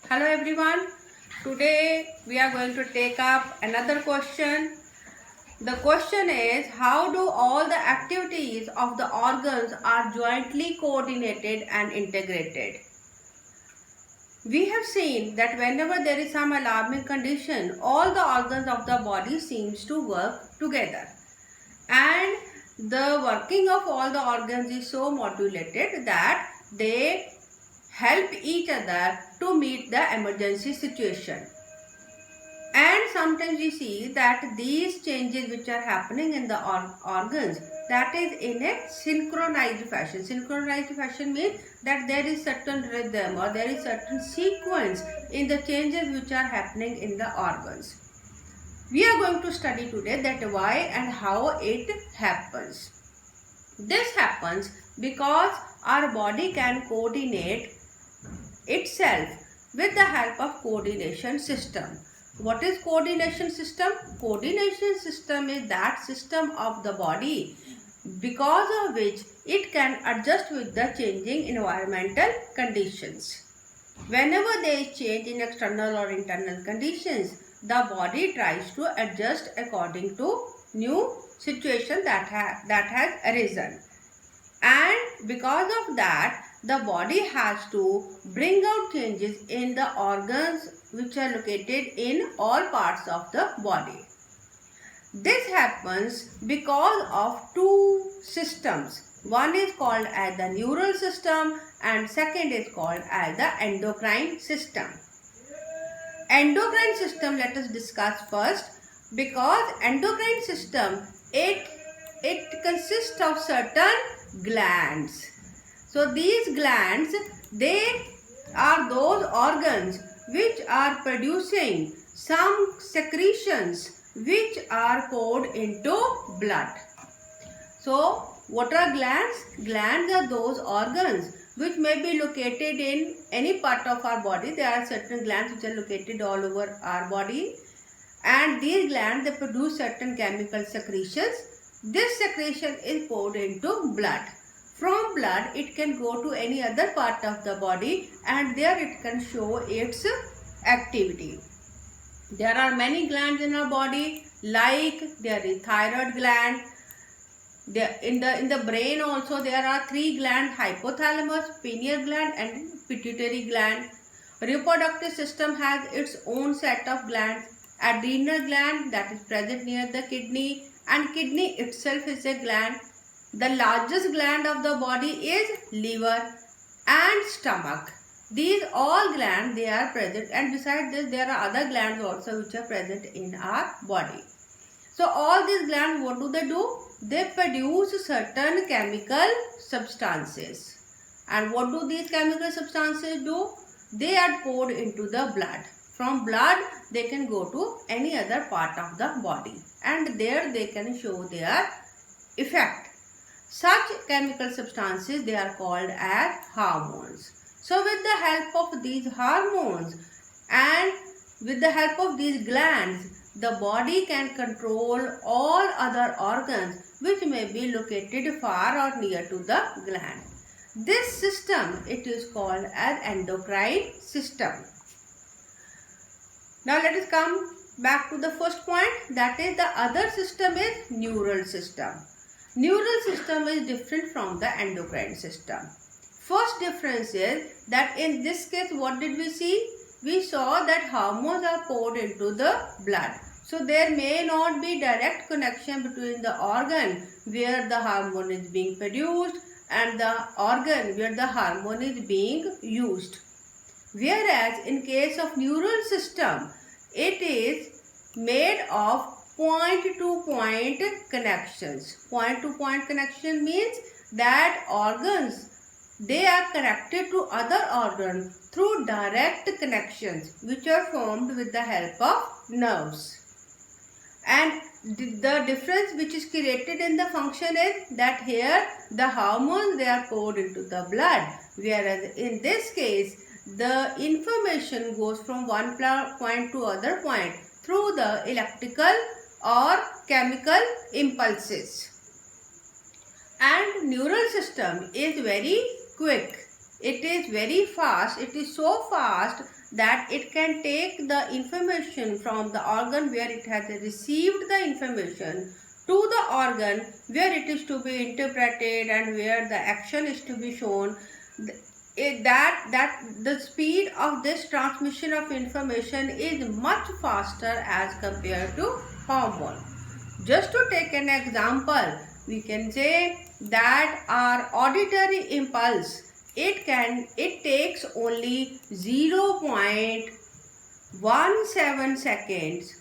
Hello everyone. Today we are going to take up another question. The question is, how do all the activities of the organs are jointly coordinated and integrated? We have seen that whenever there is some alarming condition, all the organs of the body seems to work together. And the working of all the organs is so modulated that they help each other to meet the emergency situation. And sometimes we see that these changes which are happening in the organs, that is in a synchronized fashion. Synchronized fashion means that there is certain rhythm or there is certain sequence in the changes which are happening in the organs. We are going to study today that why and how it happens. This happens because our body can coordinate itself with the help of coordination system. What is coordination system? Coordination system is that system of the body because of which it can adjust with the changing environmental conditions. Whenever there is change in external or internal conditions, the body tries to adjust according to new situation that has arisen. And because of that, the body has to bring out changes in the organs which are located in all parts of the body. This happens because of two systems. One is called as the neural system and second is called as the endocrine system. Endocrine system, let us discuss first, because endocrine system, it consists of certain glands. So these glands, they are those organs which are producing some secretions which are poured into blood. So what are glands? Glands are those organs which may be located in any part of our body. There are certain glands which are located all over our body, and these glands, they produce certain chemical secretions. This secretion is poured into blood. From blood, it can go to any other part of the body and there it can show its activity. There are many glands in our body, like there is thyroid gland. In the brain also there are three glands: hypothalamus, pineal gland and pituitary gland. Reproductive system has its own set of glands. Adrenal gland, that is present near the kidney, and kidney itself is a gland. The largest gland of the body is liver and stomach. These all glands, they are present, and besides this there are other glands also which are present in our body. So all these glands, what do? They produce certain chemical substances. And what do these chemical substances do? They are poured into the blood. From blood, they can go to any other part of the body, and there they can show their effect. Such chemical substances, they are called as hormones. So with the help of these hormones and with the help of these glands, the body can control all other organs which may be located far or near to the gland. This system, it is called as endocrine system. Now let us come back to the first point, that is the other system is neural system. Neural system is different from the endocrine system. First difference is that in this case, what did we see? We saw that hormones are poured into the blood. So there may not be direct connection between the organ where the hormone is being produced and the organ where the hormone is being used. Whereas in case of neural system, it is made of point-to-point connections. Point-to-point connection means that organs, they are connected to other organs through direct connections which are formed with the help of nerves. And the difference which is created in the function is that here the hormones, they are poured into the blood, whereas in this case the information goes from one point to other point through the electrical or chemical impulses. And neural system is very quick. it is very fast. It is so fast that it can take the information from the organ where it has received the information to the organ where it is to be interpreted and where the action is to be shown. That the speed of this transmission of information is much faster as compared to hormone. Just to take an example, we can say that our auditory impulse, it takes only 0.17 seconds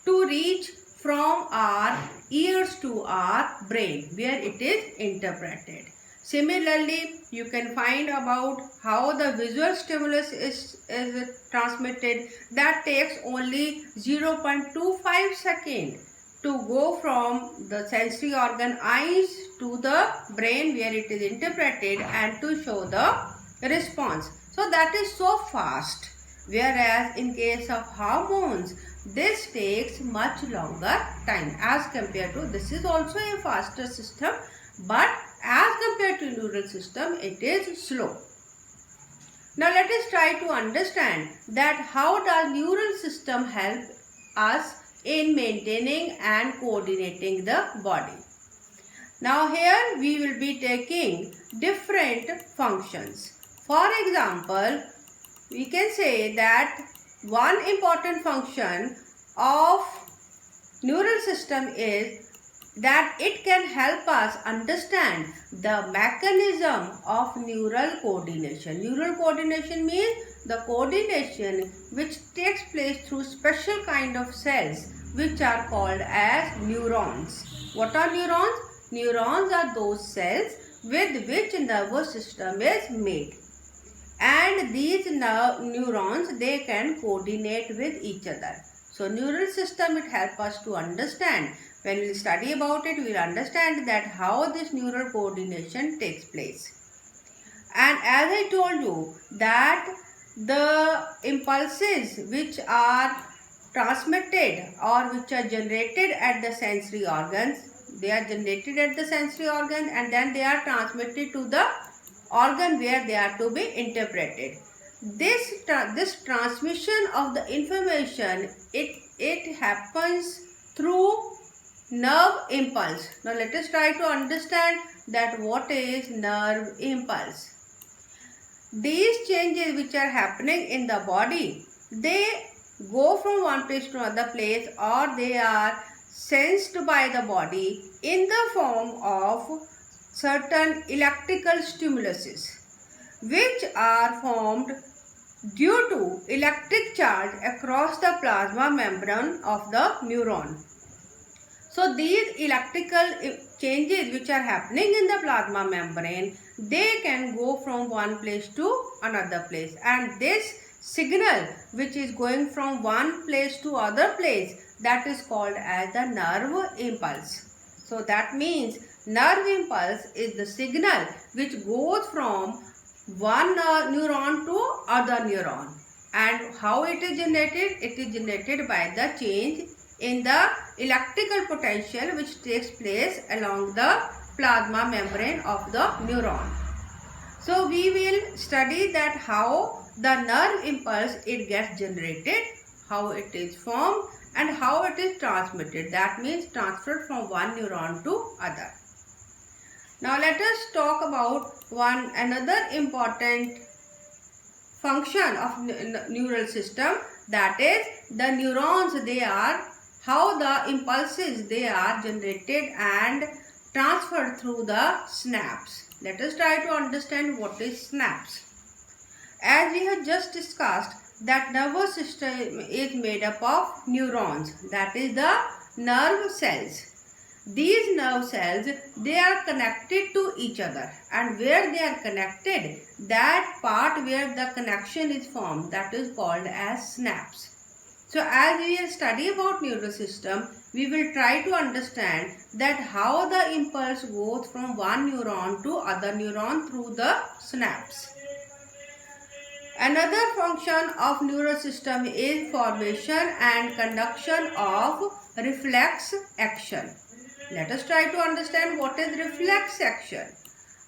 to reach from our ears to our brain where it is interpreted. Similarly, you can find about how the visual stimulus is transmitted. That takes only 0.25 seconds to go from the sensory organ eyes to the brain where it is interpreted and to show the response. So that is so fast. Whereas in case of hormones, this takes much longer time as compared to, this is also a faster system, but as compared to neural system, it is slow. Now let us try to understand that how does neural system help us in maintaining and coordinating the body. Now here we will be taking different functions. For example, we can say that one important function of neural system is that it can help us understand the mechanism of neural coordination. Neural coordination means the coordination which takes place through special kind of cells which are called as neurons. What are neurons? Neurons are those cells with which nervous system is made. And these neurons, they can coordinate with each other. So neural system, it helps us to understand. When we study about it, we will understand that how this neural coordination takes place. And as I told you that the impulses which are transmitted or which are generated at the sensory organs, they are generated at the sensory organ and then they are transmitted to the organ where they are to be interpreted. This transmission of the information, it happens through nerve impulse. Now let us try to understand that what is nerve impulse. These changes which are happening in the body, they go from one place to another place or they are sensed by the body in the form of certain electrical stimuluses which are formed due to electric charge across the plasma membrane of the neuron. So these electrical changes which are happening in the plasma membrane, they can go from one place to another place, and this signal which is going from one place to other place, that is called as the nerve impulse. So that means nerve impulse is the signal which goes from one neuron to other neuron. And how it is generated? It is generated by the change in the electrical potential which takes place along the plasma membrane of the neuron. So we will study that how the nerve impulse, it gets generated, how it is formed and how it is transmitted. That means transferred from one neuron to other. Now let us talk about another important function of neural system, that is the neurons. They are how the impulses, they are generated and transferred through the synapse. Let us try to understand what is synapse. As we have just discussed that nervous system is made up of neurons, that is the nerve cells. These nerve cells, they are connected to each other, and where they are connected, that part where the connection is formed, that is called as synapse. So as we will study about neural system, we will try to understand that how the impulse goes from one neuron to other neuron through the synapse. Another function of neural system is formation and conduction of reflex action. Let us try to understand what is reflex action.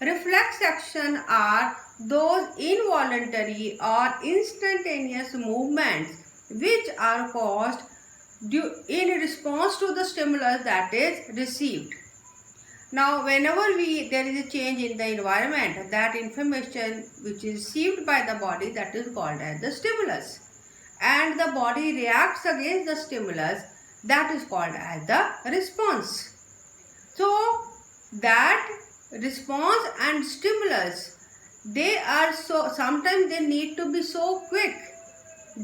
Reflex action are those involuntary or instantaneous movements which are caused in response to the stimulus that is received. Now, whenever there is a change in the environment, that information which is received by the body, that is called as the stimulus, and the body reacts against the stimulus, that is called as the response. So that response and stimulus, they are sometimes they need to be so quick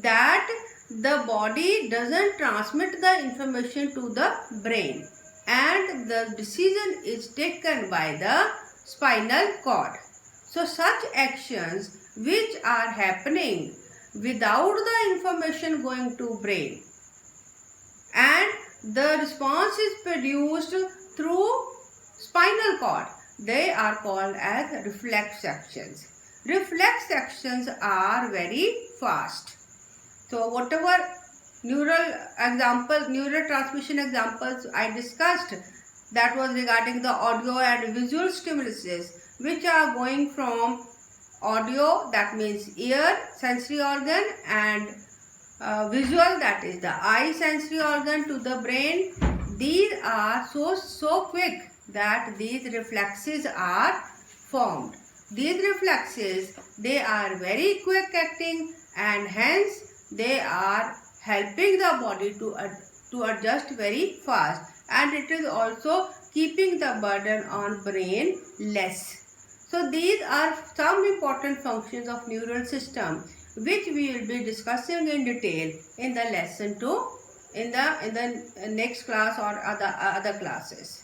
that the body doesn't transmit the information to the brain, and the decision is taken by the spinal cord. So such actions which are happening without the information going to brain, and the response is produced through spinal cord, they are called as reflex actions. Reflex actions are very fast. So whatever neurotransmission examples I discussed, that was regarding the audio and visual stimuluses, which are going from audio, that means ear sensory organ, and visual, that is the eye sensory organ, to the brain. These are so quick that these reflexes are formed. These reflexes, they are very quick acting, and hence they are helping the body to adjust very fast, and it is also keeping the burden on brain less. So these are some important functions of neural system which we will be discussing in detail in the lesson 2 in the next class or other classes.